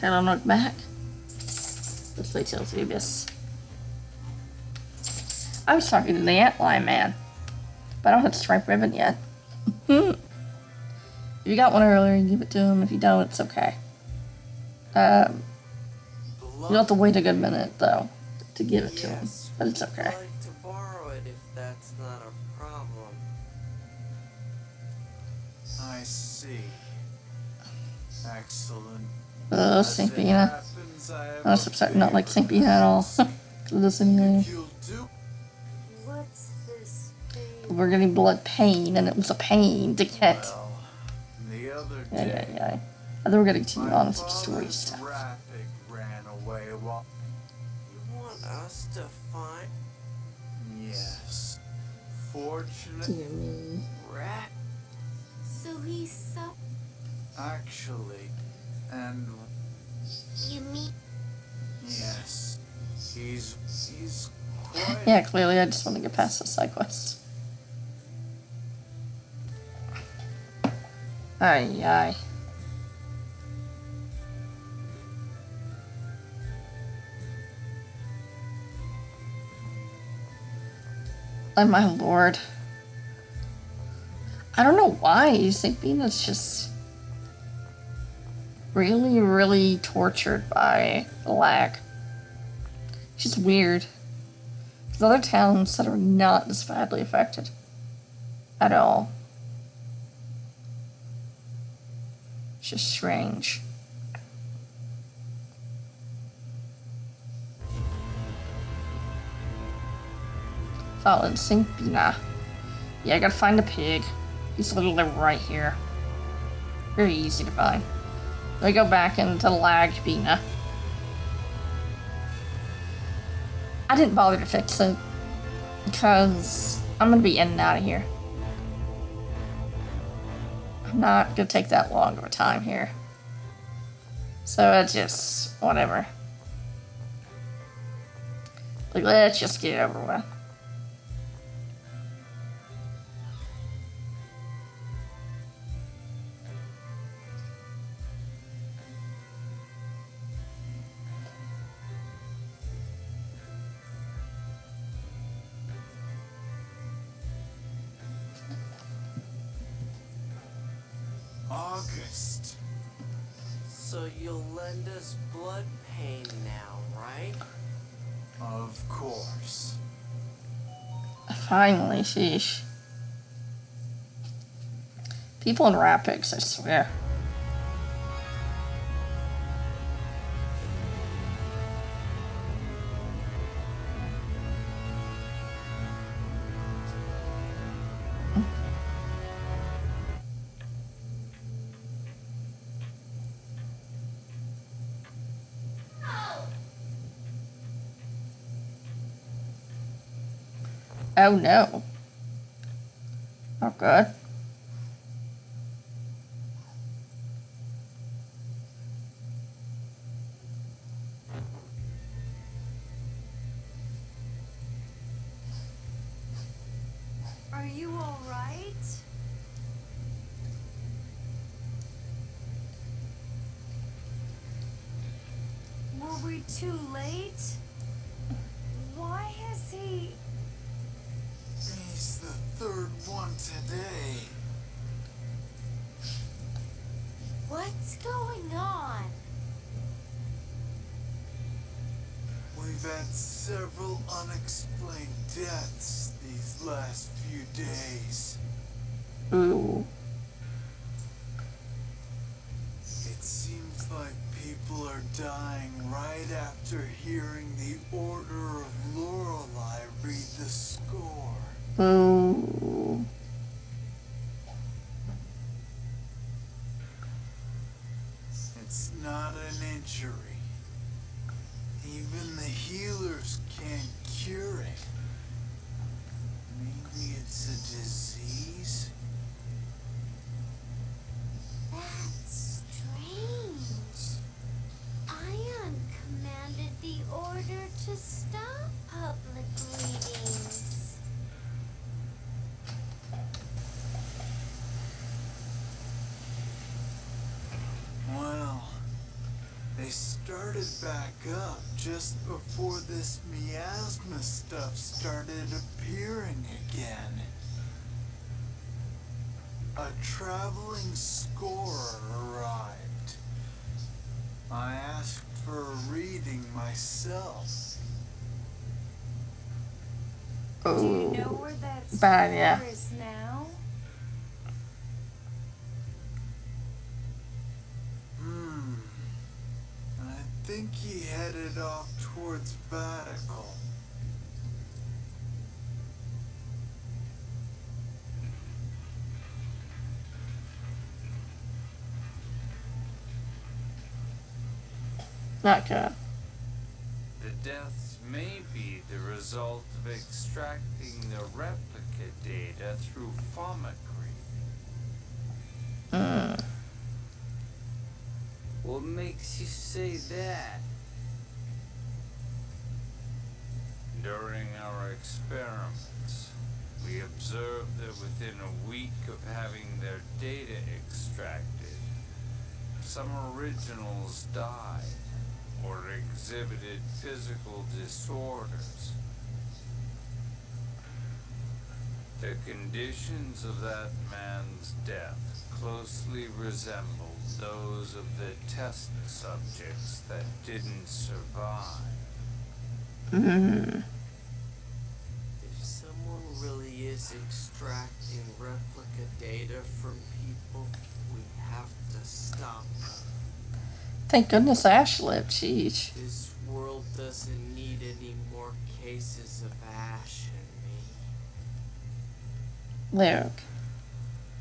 I don't look back. Let's wait till Hidious. I was talking to the antlion man, but I don't have the striped ribbon yet. If you got one earlier, give it to him. If you don't, it's okay. You'll have to wait a good minute, though, to give it to him, but it's okay. I'd like to borrow it if that's not a problem. I see. Excellent. St. Bina. That's upsetting, not like St. Bina at all. For the simulator. What's this thing? We're getting blood pain, and it was a pain to get. Well, the other Yeah. day, I think we're gonna continue my on with some story father's stuff. rapid ran away while... You want us to find Yes. Fortunate... Dear me. rat? So he's so. Actually, and... You mean? Yes. He's quite... Yeah, clearly I just want to get past the side quest. Aye. Oh my lord. I don't know why St. Bina's just really, really tortured by the lag. It's just weird. There's other towns that are not as badly affected at all. It's just strange. Following St. Bina. Yeah, I gotta find the pig. He's literally right here. Very easy to find. Let me go back into Lag Bina. I didn't bother to fix it because I'm gonna be in and out of here. I'm not gonna take that long of a time here. So it's just whatever. Like, let's just get it over with. August. So you'll lend us blood pain now, right? Of course. Finally, sheesh. People in Rapids, I swear. Oh no. Not good. Are you all right? Were we too late? Why has he? He's the third one today. What's going on? We've had several unexplained deaths these last few days. Ooh. It seems like people are dying right after hearing the Order of Lorelei read the score. Ooh. It's not an injury. Even the healers can't cure it. Maybe it's a disease? That's strange. Ion commanded the order to stop public readings. Well, they started back up just before this miasma stuff started appearing again. A traveling scorer arrived. I asked for a reading myself. Do you Oh, know where that bad, yeah. score is now? I think he headed off towards Batical. Not good. The deaths may be the result of extracting the replica data through fomicry. What makes you say that? During our experiments, we observed that within a week of having their data extracted, some originals died or exhibited physical disorders. The conditions of that man's death closely resembled those of the test subjects that didn't survive. If someone really is extracting replica data from people, we have to stop them. Thank goodness Ash lived. Jeez. This world doesn't need any more cases of Ash and me. Lyric.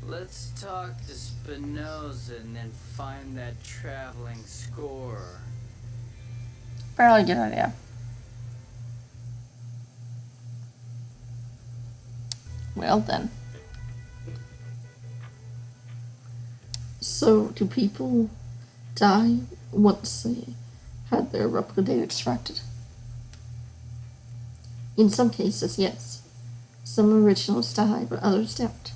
Let's talk to Spinoza and then find that traveling scorer. Fairly good idea. Well then. So, do people die once they had their replica data extracted? In some cases, yes. Some originals die, but others don't.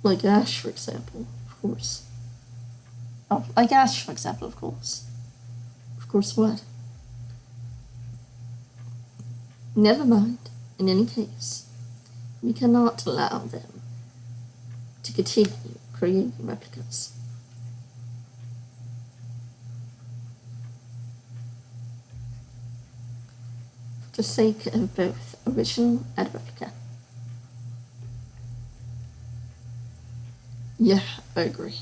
Like Ash, for example, of course. Oh, like Ash, for example, of course. Of course, what? Never mind. In any case, we cannot allow them to continue creating replicas. For the sake of both original and replica. Yeah, I agree.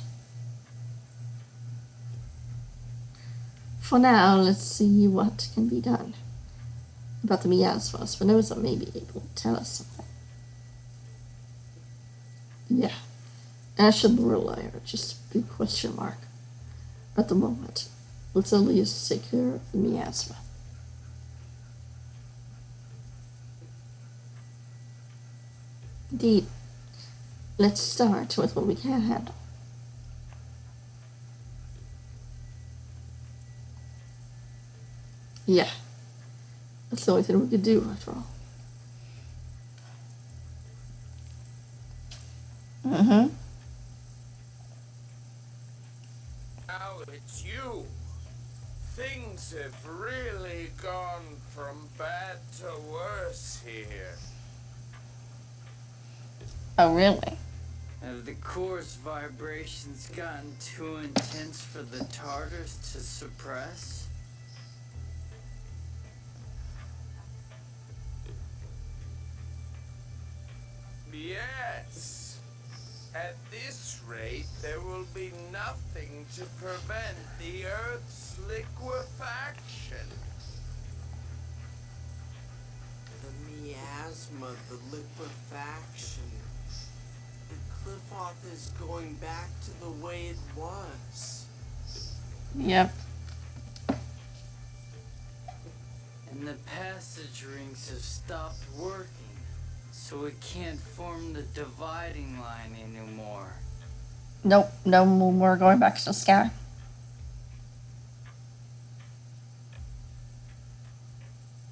For now, let's see what can be done about the miasma. Spinoza may be able to tell us something. Yeah, Ash and Lorelei are just a big question mark at the moment. Let's at least take care of the miasma. Indeed. Let's start with what we can handle. Yeah. That's the only thing we could do, after all. Mm-hmm. Now it's you. Things have really gone from bad to worse here. Oh, really? Have the core's vibrations gotten too intense for the Tartars to suppress? Yes. At this rate, there will be nothing to prevent the Earth's liquefaction. The miasma, the liquefaction. The Cliffoth is going back to the way it was. Yep. And the passage rings have stopped working, so it can't form the dividing line anymore. Nope, no more going back to the sky.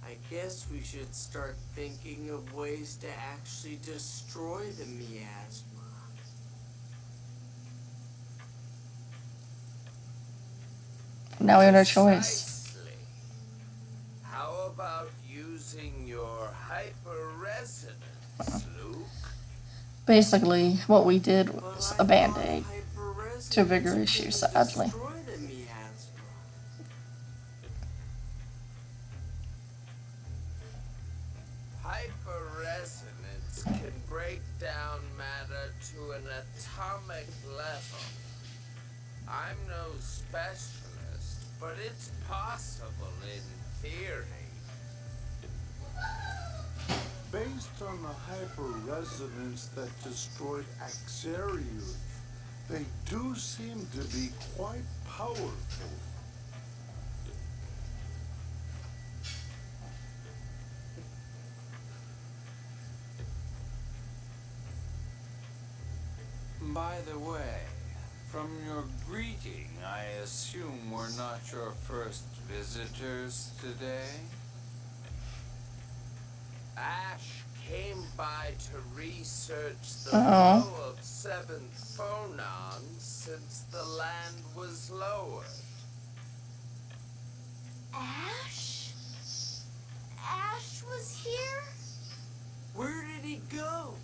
I guess we should start thinking of ways to actually destroy the miasma. Now we have no choice. Precisely. How about using your hyper-resonance, Luke? Basically, what we did But was I a band-aid thought hyper-resonance to a bigger couldn't issue, sadly. destroy the miasma. Hyper-resonance can break down matter to an atomic level. I'm no specialist, but it's possible in theory. Based on the hyper-resonance that destroyed Axarius, they do seem to be quite powerful. By the way, from your greeting, I assume we're not your first visitors today? Ash came by to research the Uh-oh. flow of seventh phonons since the land was lowered. Ash? Ash was here? Where did he go?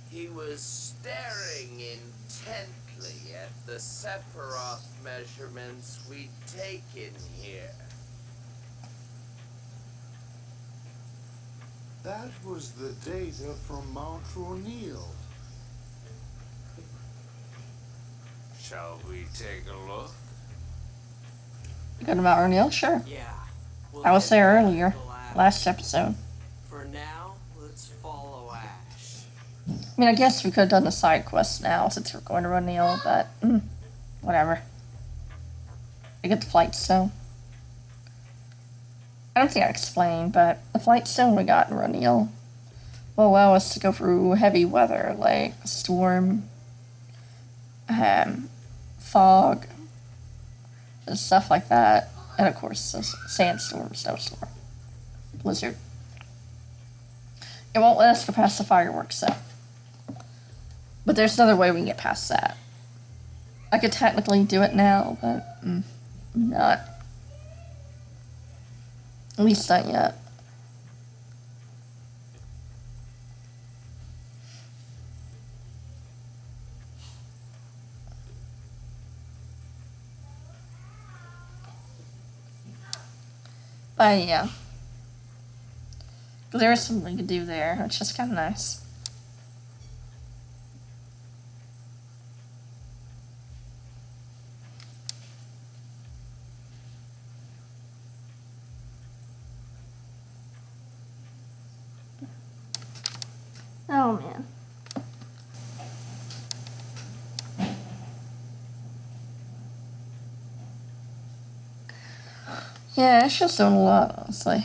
He was staring intently at the Sephiroth measurements we'd taken here. That was the data from Mount O'Neill. Shall we take a look? Good about O'Neill? Sure. Yeah. we'll I was head there back to earlier, the lab. last episode. For now, let's follow Ash. I mean, I guess we could have done the side quest now since we're going to O'Neill, but whatever. I get the flight stone. I don't think I explained, but the flight stone we got in O'Neill will allow us to go through heavy weather like storm, fog, and stuff like that. And of course, a sandstorm, snowstorm, blizzard. It won't let us go past the fireworks though. But there's another way we can get past that. I could technically do it now, but not. At least not yet. But yeah. There is something to do there, which is kind of nice. Oh man. Yeah, it's just doing a lot, honestly.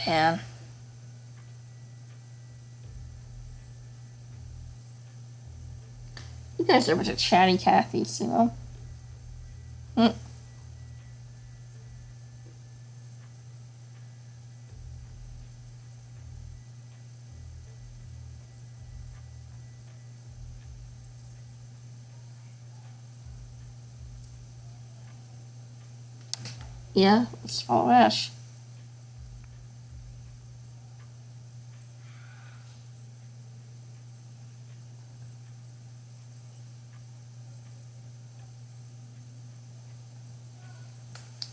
Man. You guys are a bunch of chatty Cathys, you know? Yeah, let's follow Ash.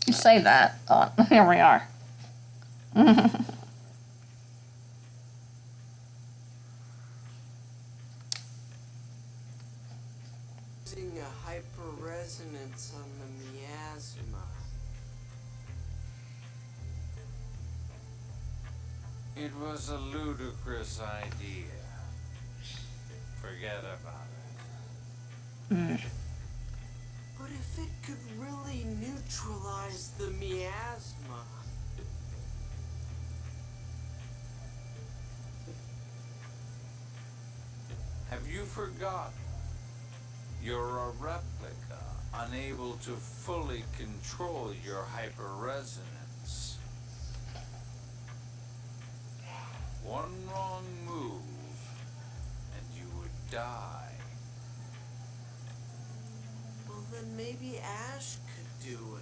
You say that. Oh, here we are. Using a hyper-resonance on the miasma. It was a ludicrous idea. Forget about it. But if it could really neutralize the miasma... Have you forgotten? You're a replica, unable to fully control your hyperresonance. One wrong move, and you would die. Well, then maybe Ash could do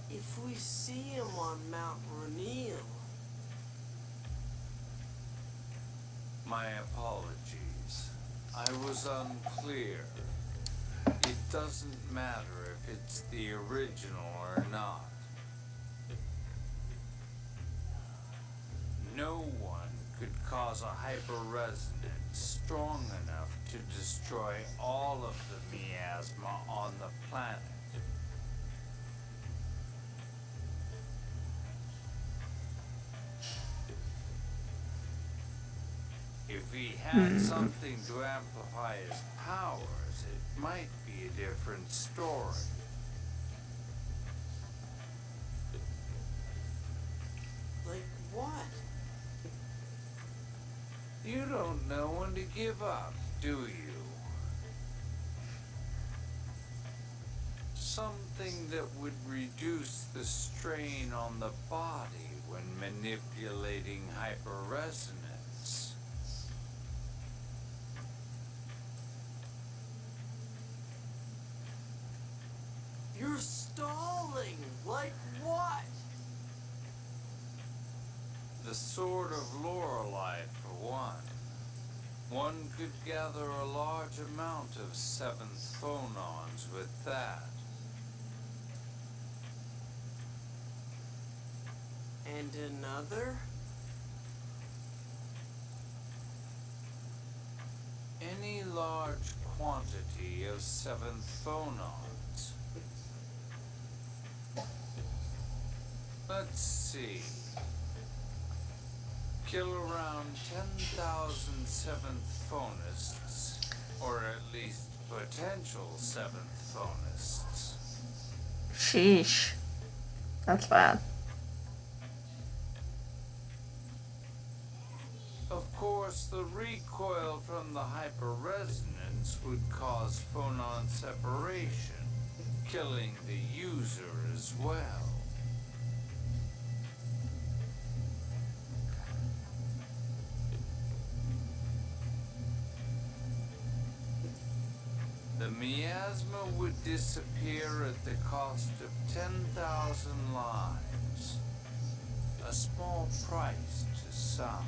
it. If we see him on Mount Rainiel... My apologies. I was unclear. It doesn't matter if it's the original or not. No one could cause a hyperresonance strong enough to destroy all of the miasma on the planet. If he had something to amplify his powers, it might be a different story. Like what? You don't know when to give up, do you? Something that would reduce the strain on the body when manipulating hyperresonance. You're stalling! Like what? The Sword of Lorelei, for one. One could gather a large amount of seventh phonons with that. And another? Any large quantity of seventh phonons. Let's see. Kill around 10,000 seventh phonists, or at least potential seventh phonists. Sheesh. That's bad. Of course, the recoil from the hyperresonance would cause phonon separation, killing the user as well. The miasma would disappear at the cost of 10,000 lives. A small price to some.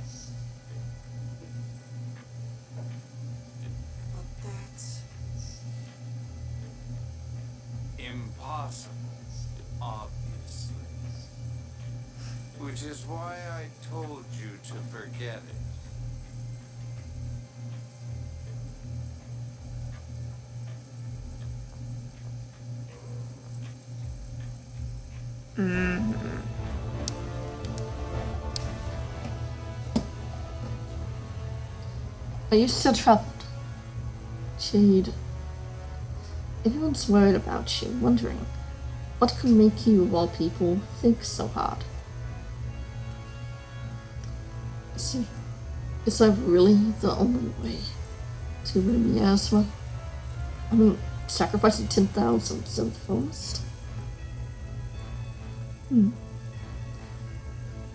But that's... Impossible, obviously. Which is why I told you to forget it. Are you still troubled? Jade. Everyone's worried about you, wondering what could make you, of all people, think so hard. Is that really the only way to rid of miasma? I mean, sacrificing 10,000 self-focused?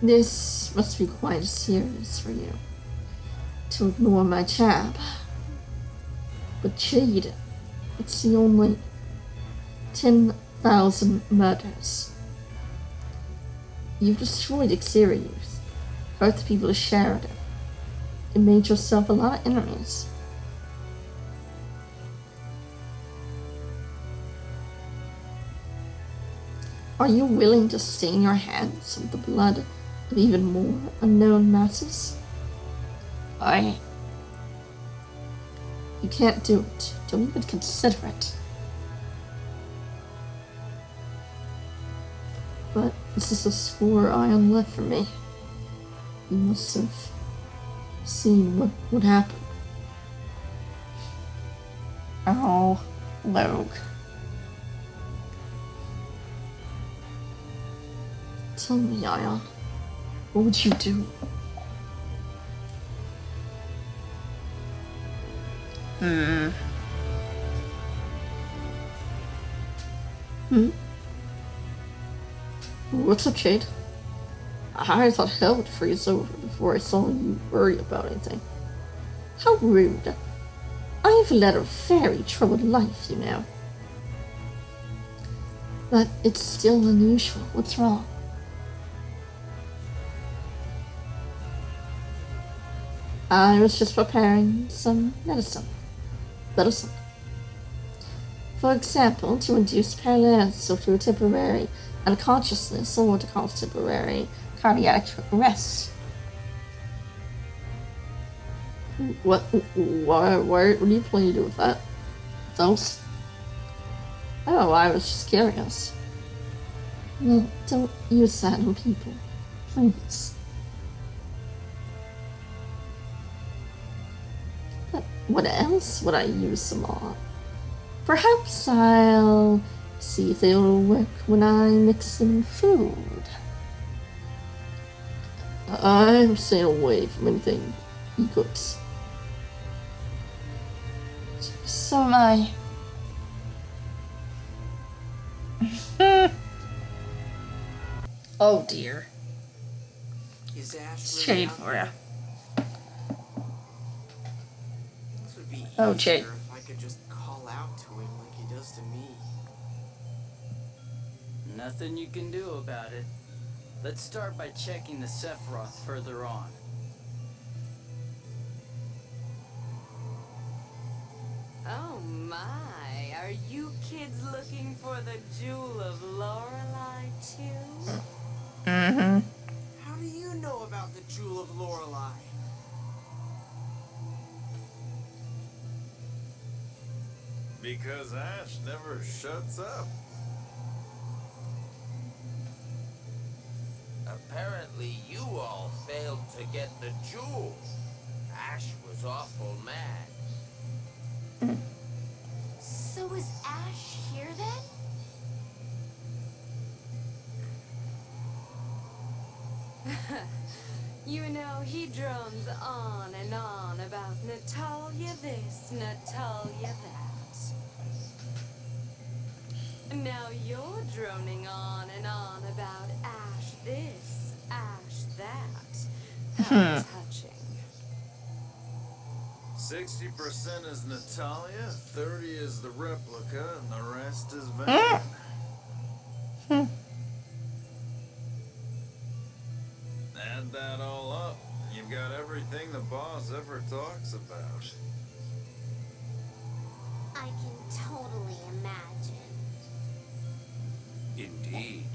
This must be quite serious for you to ignore my jab. But Jade, it's the only 10,000 murders. You've destroyed Hidious, hurt the people of Sheridan, and made yourself a lot of enemies. Are you willing to stain your hands with the blood of even more unknown masses? You can't do it. Don't even consider it. But this is a sore iron left for me. You must have seen what would happen Oh, Logue. Tell me, Ion, what would you do? What's up, Jade? I thought hell would freeze over before I saw you worry about anything. How rude. I've led a very troubled life, you know. But it's still unusual. What's wrong? I was just preparing some medicine. For example, to induce paralysis or to a temporary unconsciousness or to cause temporary cardiac arrest. What do you plan to do with that? Those? Oh, I was just curious. Well, don't use that on people. Please. But what else would I use them on? Perhaps I'll see if they'll work when I mix them food. I'm staying away from anything he cooks. So am I. Oh dear. Is Ash really Shade out for there? ya. This would be Oh, easier Jade. if I could just call out to him like he does to me. Nothing you can do about it. Let's start by checking the Sephiroth further on. Oh my, are you kids looking for the Jewel of Lorelei too? Mm-hmm. How do you know about the Jewel of Lorelei? Because Ash never shuts up. Apparently you all failed to get the jewel. Ash was awful mad. So is Ash here then? You know, he drones on and on about Natalia this, Natalia that. Now you're droning on and on about Ash this, Ash that. How touching. 60% is Natalia, 30 is the replica, and the rest is Van. Add that all up, you've got everything the boss ever talks about. I can totally imagine. Indeed.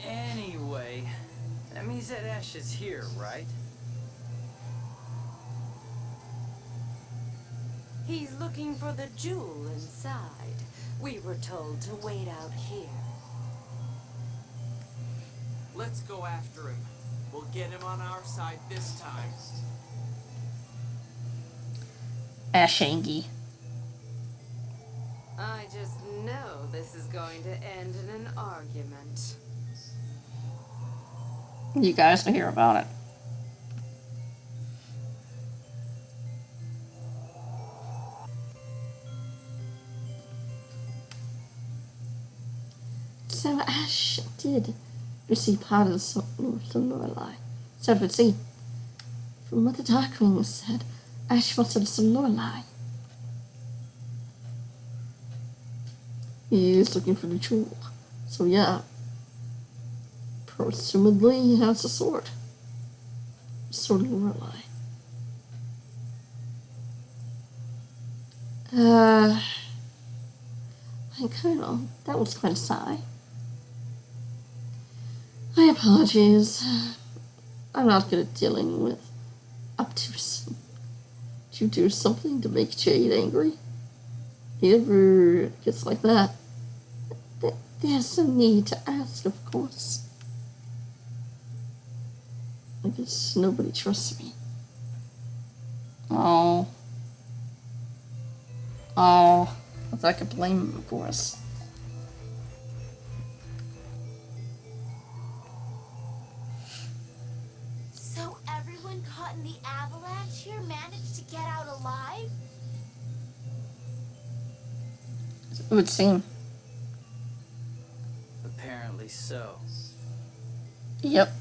Anyway, that means that Ash is here, right? He's looking for the jewel inside. We were told to wait out here. Let's go after him. We'll get him on our side this time. Ashangi. I just know this is going to end in an argument. You guys will hear about it. So Ash did receive part of the soul of Lorelei. So let's see. From what the Darkwing said, Ash must have some Lorelei. He is looking for the jewel. So yeah. Presumably he has a sword. Sword of Lorelei. My Colonel, that was quite a sigh. My apologies. I'm not good at dealing with obtuse. Did you do something to make Jade angry? He never gets like that. There's no need to ask, of course. I guess nobody trusts me. Oh. Oh, I could blame him, of course. So everyone caught in the avalanche here managed to get out alive? It would seem. Apparently so. Yep.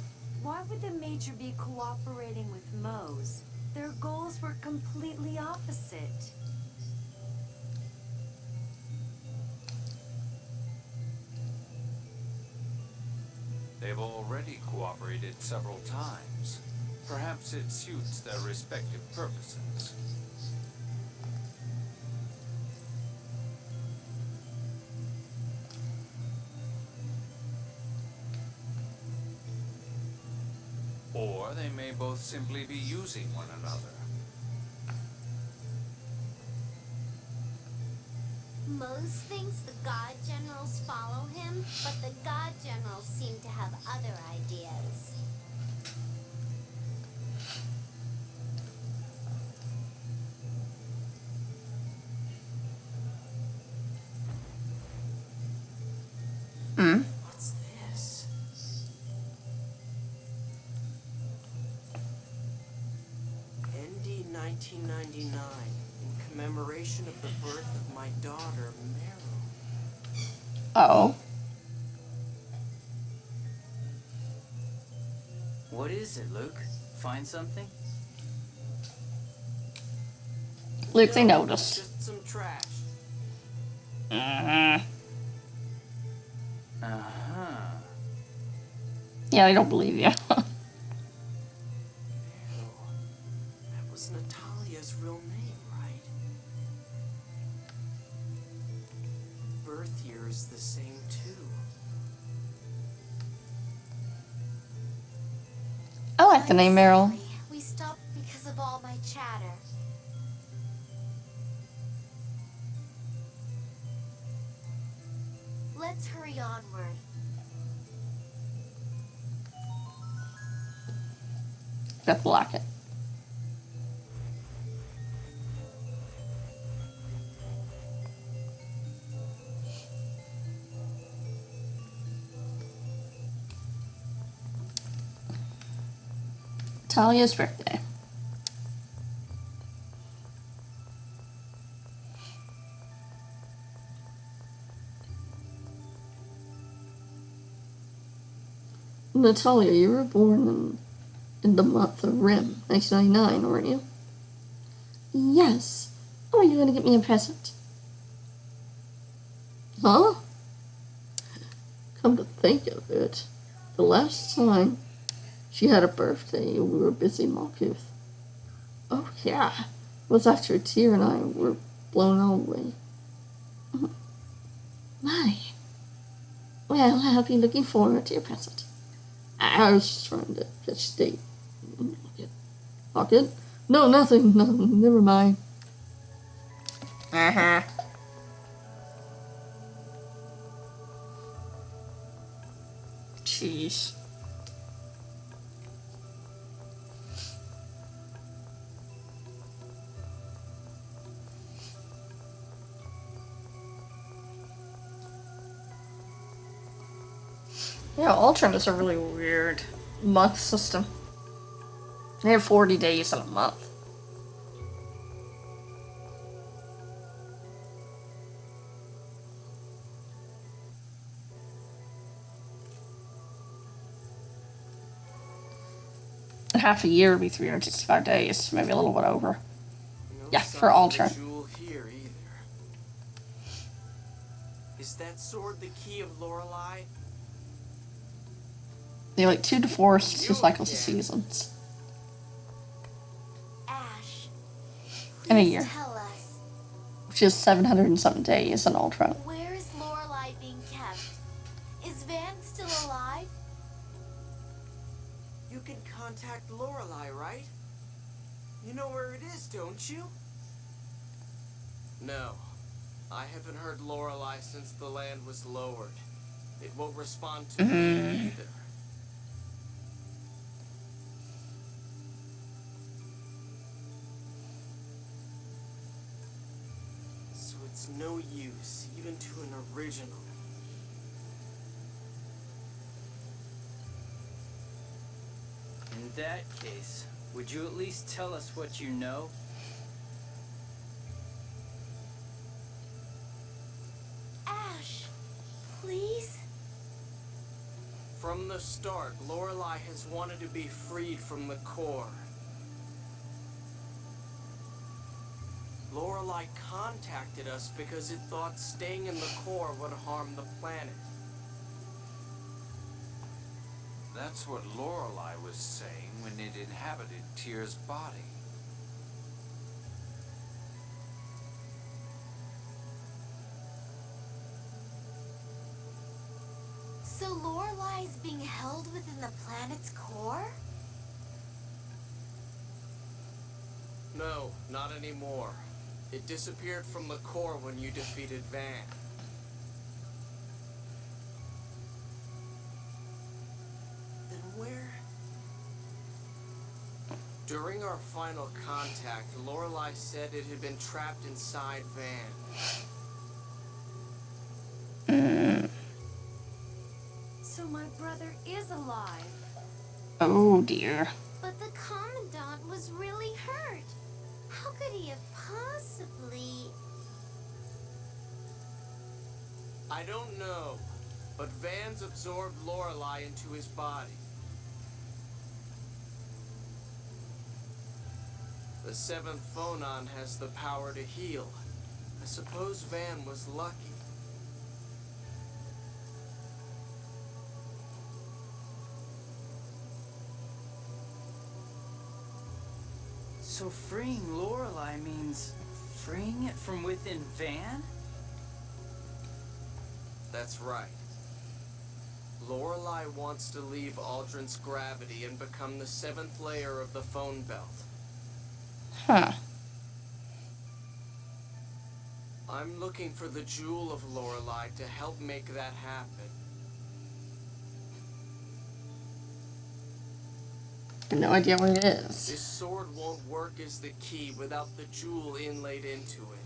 Why would the Major be cooperating with Mose? Their goals were completely opposite. They've already cooperated several times. Perhaps it suits their respective purposes. Or they may both simply be using one another. Mose thinks the God Generals follow him, but the God Generals seem to have other ideas. Mm. What's this? ND 1999, in commemoration of the birth of my daughter, Meryl. Oh. What is it, Luke? Find something? Luke, they No, noticed. just some trash. Uh-huh. Uh-huh. Yeah, I don't believe you. Meryl. That was Natalia's real name, right? Birth year is the same, too. I like the name Meryl. Sorry, we stopped because of all my chatter. Let's hurry onward. Got the locket. Talia's birthday. Natalia, you were born in the month of Rim, 1999, weren't you? Yes. Oh, are you going to get me a present? Huh? Come to think of it, the last time she had a birthday, we were busy in Malkuth. Oh, yeah. It was after Tyr and I were blown all away. My. Well, I'll be looking forward to your present. I was just trying to catch date. Pocket? No, nothing. No, never mind. Uh-huh. Jeez. Yeah, Ultron is a really weird month system. They have 40 days in a month. Half a year would be 365 days, maybe a little bit over. No Yeah, sign for of Ultron. the jewel here either. Is that sword the key of Lorelei? They have like 2 to 4 cycles of again. seasons Ash, in a please year, tell us, which is 700 and something days in Ultron. where is Lorelei being kept? Is Van still alive? You can contact Lorelei, right? You know where it is, don't you? No. I haven't heard Lorelei since the land was lowered. It won't respond to me either. It's no use, even to an original. In that case, would you at least tell us what you know? Ash, please? From the start, Lorelei has wanted to be freed from the core. Lorelei contacted us because it thought staying in the core would harm the planet. That's what Lorelei was saying when it inhabited Tyr's body. So Lorelei is being held within the planet's core? No, not anymore. It disappeared from the core when you defeated Van. Then where? During our final contact, Lorelei said it had been trapped inside Van. So my brother is alive. Oh dear. But the Commandant was really hurt. How could he have possibly... I don't know, but Van's absorbed Lorelei into his body. The seventh phonon has the power to heal. I suppose Van was lucky. So freeing Lorelei means freeing it from within Van? That's right. Lorelei wants to leave Aldrin's gravity and become the seventh layer of the phone belt. Huh. I'm looking for the jewel of Lorelei to help make that happen. I have no idea where it is. This sword won't work as the key without the jewel inlaid into it.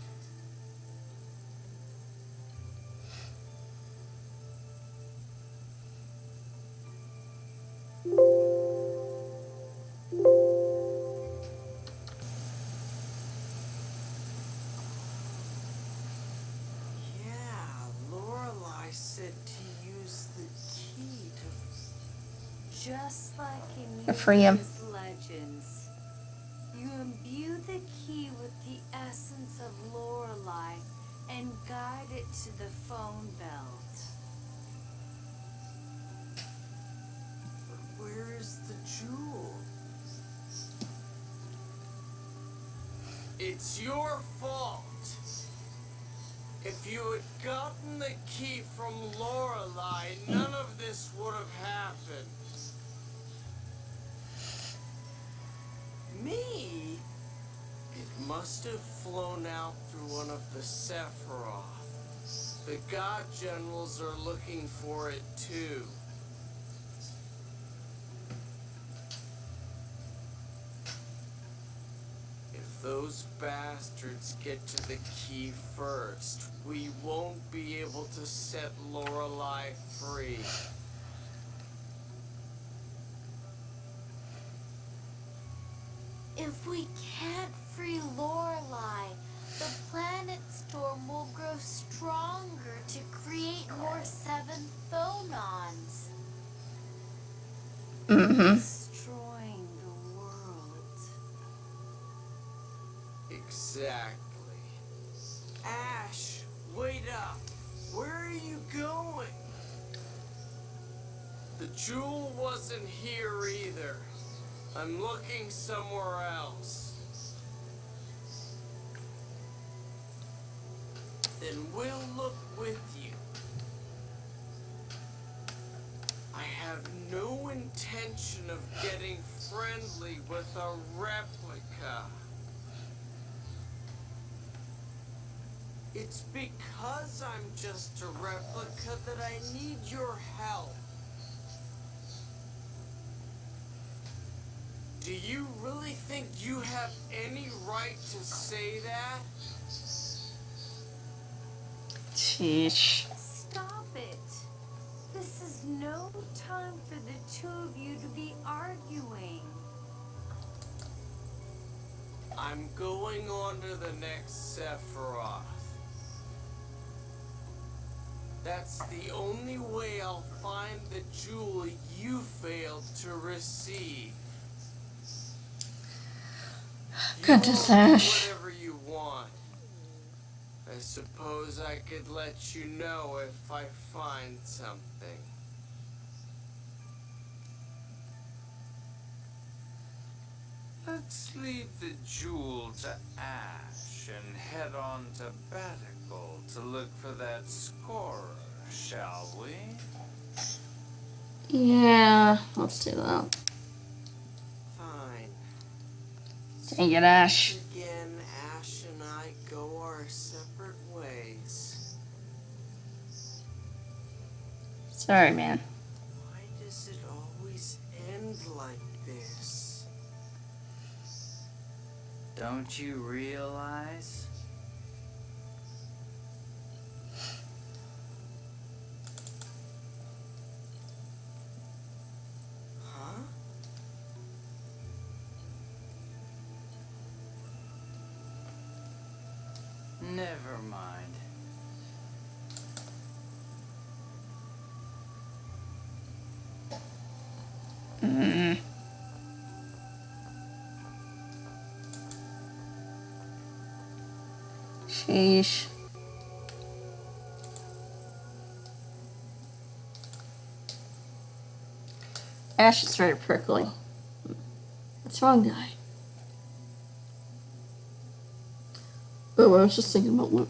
Yeah, Lorelei said to use the key to... Just like in Free him. Hidious legends. You imbue the key with the essence of Lorelei and guide it to the phone belt. But where is the jewel? It's your fault. If you had gotten the key from Lorelei, none of this would have happened. Me? It must have flown out through one of the Sephiroth. The God Generals are looking for it too. If those bastards get to the key first, we won't be able to set Lorelei free. If we can't free Lorelei, the planet storm will grow stronger to create more seventh phonons. Destroying the world. Exactly. Ash, wait up. Where are you going? The jewel wasn't here either. I'm looking somewhere else. Then we'll look with you. I have no intention of getting friendly with a replica. It's because I'm just a replica that I need your help. Do you really think you have any right to say that? Sheesh. Stop it. This is no time for the two of you to be arguing. I'm going on to the next Sephiroth. That's the only way I'll find the jewel you failed to receive. Goodness, You Ash. whatever you want. I suppose I could let you know if I find something. Let's leave the jewel to Ash and head on to Batical to look for that scorer, shall we? Yeah, let's do that. Fine. Dang it, Ash. Again, Ash and I go our separate ways. Sorry, man. Why does it always end like this? Don't you realize? Huh? Never mind. Mm. Sheesh. Ash is very prickly. What's wrong, guy? Oh, I was just thinking about Luke.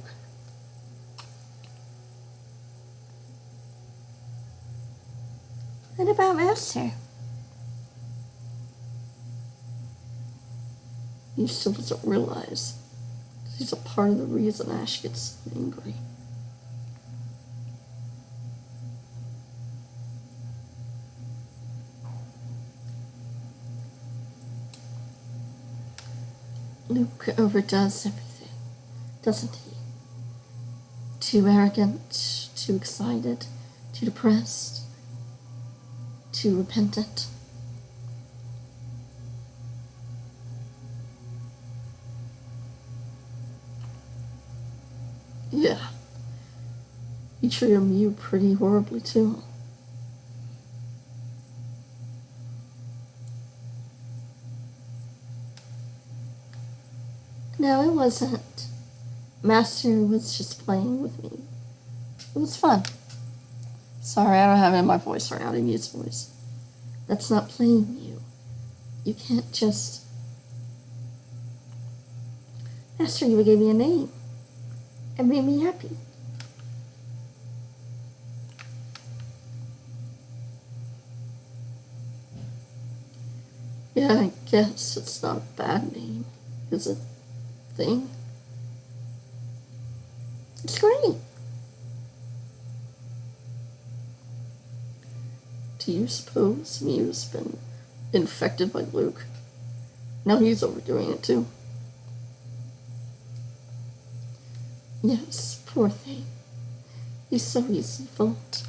What about Master? He still doesn't realize he's a part of the reason Ash gets angry. Luke overdoes everything, doesn't he? Too arrogant, too excited, too depressed, too repentant. Yeah. He treated you pretty horribly, too. No, it wasn't. Master was just playing with me. It was fun. Sorry, I don't have it in my voice right now. I didn't use voice. That's not playing you. You can't just... Master, you gave me a name. It made me happy. Yeah, I guess it's not a bad name, is it? Thing. It's great. Do you suppose Mew's been infected by Luke? Now he's overdoing it too. Yes, poor thing. He's so easily fooled.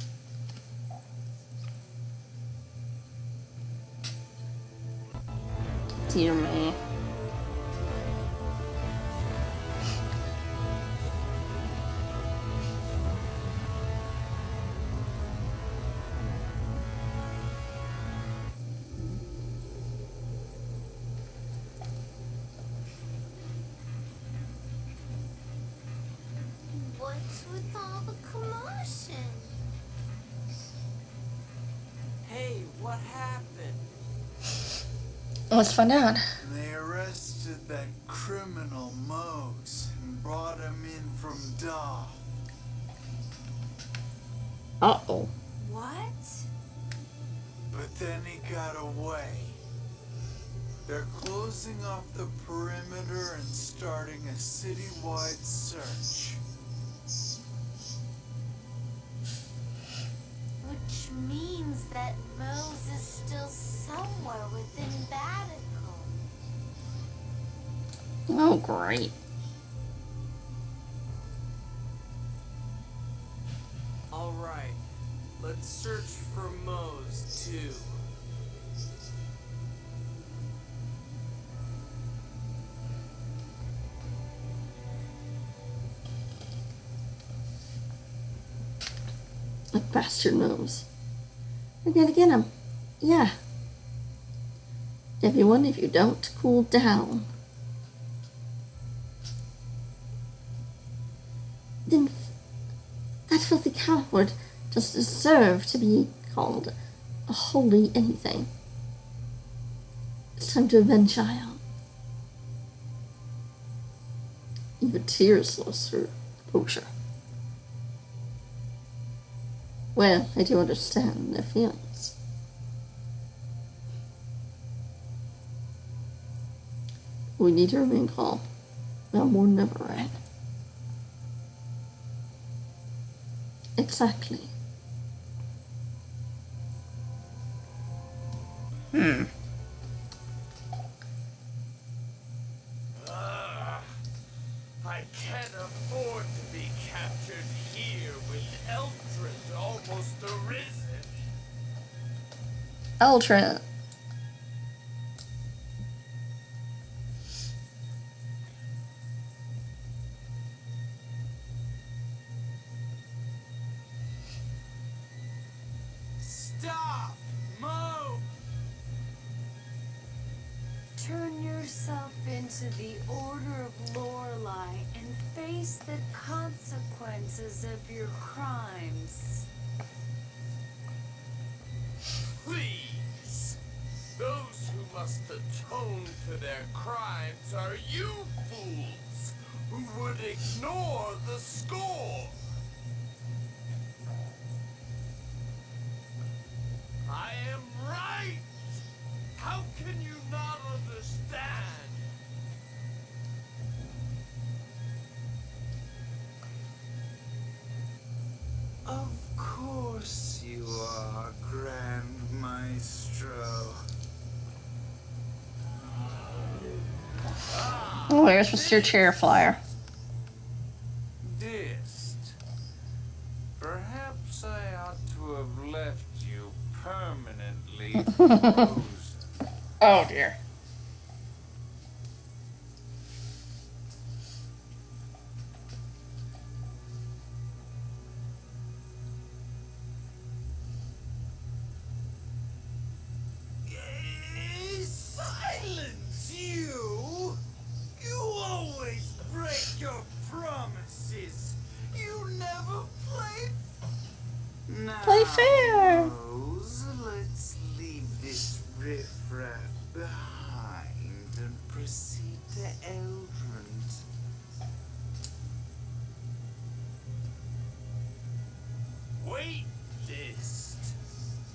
Dear me. What's with all the commotion? Hey, what happened? Let's find out. They arrested that criminal Mose and brought him in from Doth. Uh-oh. What? But then he got away. They're closing off the perimeter and starting a citywide search. Which means that Mose is still somewhere within Batical. Oh, great. right. Let's search for Moe's, too. That bastard knows. We're gonna get him. Yeah. Everyone, if you don't cool down, then that filthy coward doesn't deserve to be called a holy anything. It's time to avenge Zion. Even tears lost her composure. Well, I do understand their feelings. We need to remain calm. Now more than ever, right? Exactly. I can't afford to be captured here with Eldred almost arisen. Eldred. Stop! Mo! Turn yourself into the Order of Lorelei and face the consequences of your crimes. Please! Those who must atone to their crimes are you fools who would ignore the score! I am right! How can you not understand? Of course you are, Grand Maestro. Oh, there's Mr. Chair Flyer. Dist. Perhaps I ought to have left you permanently frozen. Oh dear. Silence, you! You always break your promises. You never play. Now, Play fair. Rose, let's leave this riffraff behind and proceed to Eldred. Wait, Dist.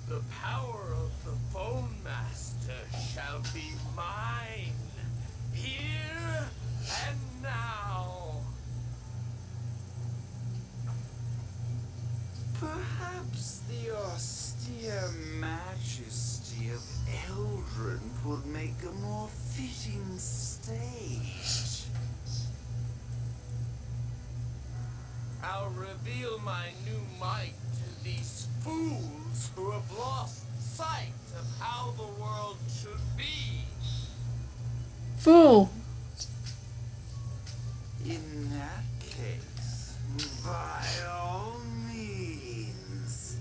The power of the Phone Master shall be mine. Here and now. Perhaps the austere majesty of Eldred would make a more fitting stage. I'll reveal my new might to these fools who have lost sight of how the world should be. Fool. In that case, by all means.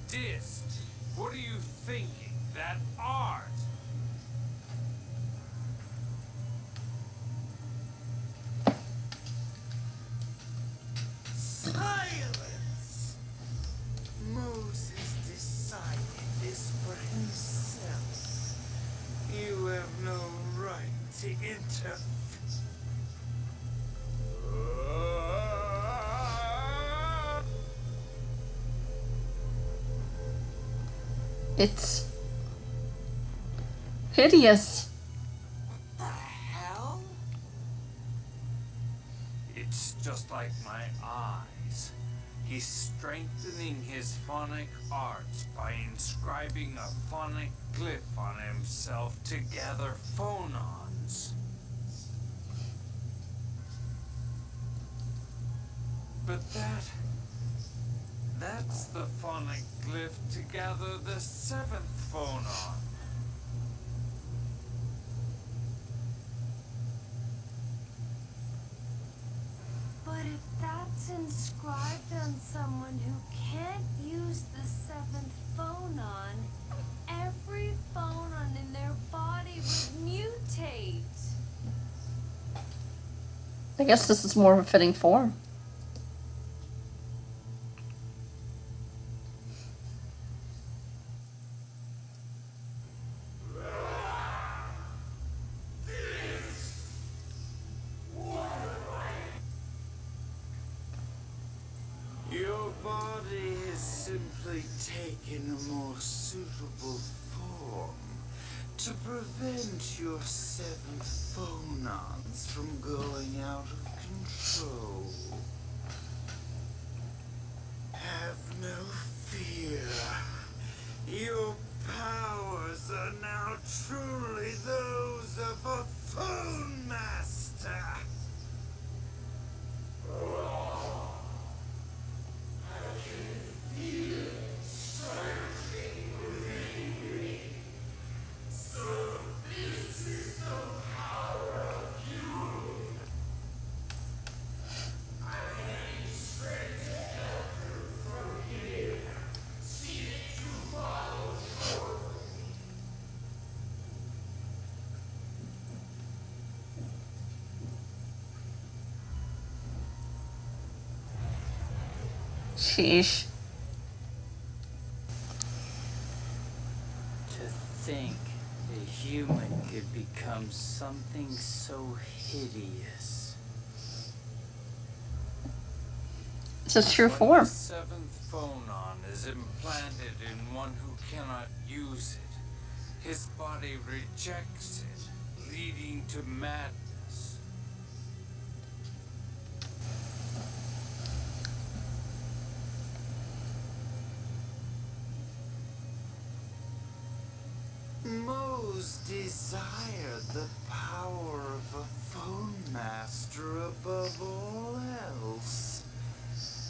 Dist, what are you thinking? That art? Silence! Moses decided this for himself. You have no right to interfere. It's hideous. The hell? It's just like my eyes. He's strengthening his phonic arts by inscribing a phonic glyph on himself to gather phonons. But that's the phonic glyph to gather the 7th phonon. But if that's inscribed on someone who can't use the 7th phonon, every phonon in their body would mutate. I guess this is more of a fitting form. Your body has simply taken a more suitable form to prevent your 7th phonons from going out of control. Have no fear. Your powers are now truly those of a phone master. Sheesh. To think a human could become something so hideous. It's a true When form. the 7th phonon is implanted in one who cannot use it, his body rejects it, leading to madness. Moe's desire the power of a phone master above all else.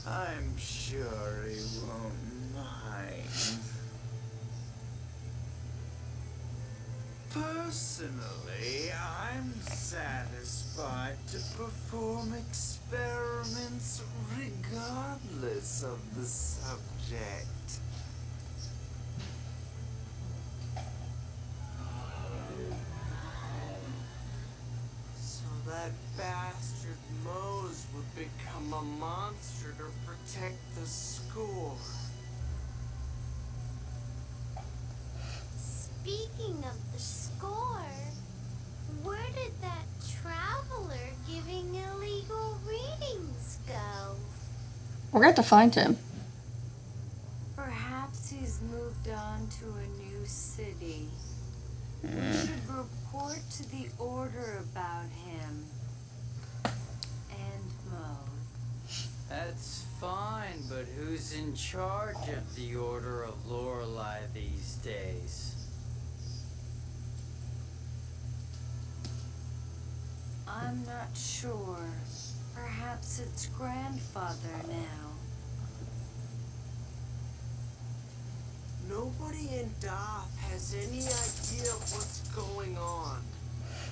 I'm sure he won't mind. Personally, I'm satisfied to perform experiments regardless of the subject. So that bastard Mose would become a monster to protect the school. Speaking of the score, where did that traveler giving illegal readings go? We're going to find him. Perhaps he's moved on to a new city. We should report to the Order about him. And Mo. That's fine, but who's in charge of the Order of Lorelei these days? I'm not sure. Perhaps it's grandfather now. Nobody in Doth has any idea of what's going on.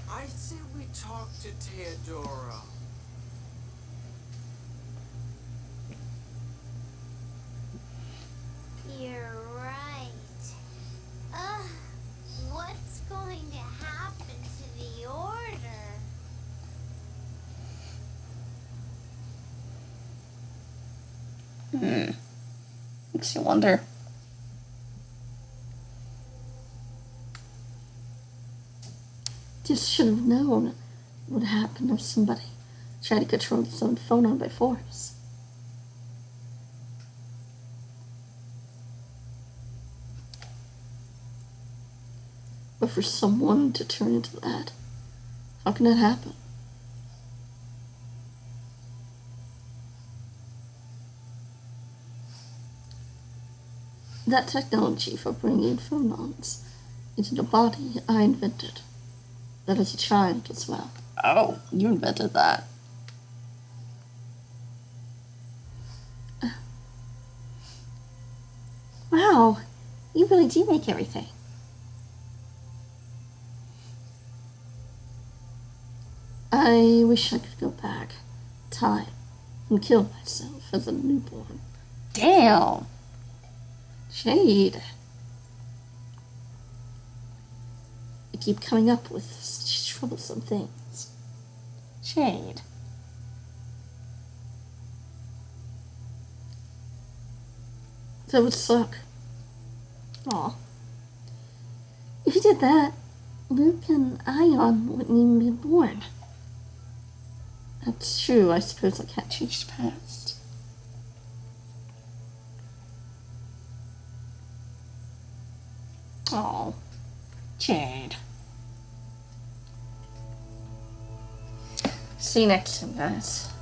I say we talk to Theodora. You're right. What's going to happen to the Order? Makes you wonder. Just should have known what would happen if somebody tried to control his own phone on by force. But for someone to turn into that, how can that happen? That technology for bringing phonons into the body I invented. That as a child as well. Oh, you invented that. You really do make everything. I wish I could go back, time, and kill myself as a newborn. Damn! Jade. You keep coming up with such troublesome things. Jade. That would suck. Aw. If you did that, Luke and Ion wouldn't even be born. That's true, I suppose I can't change the past. Oh, Jade. See you next time, guys.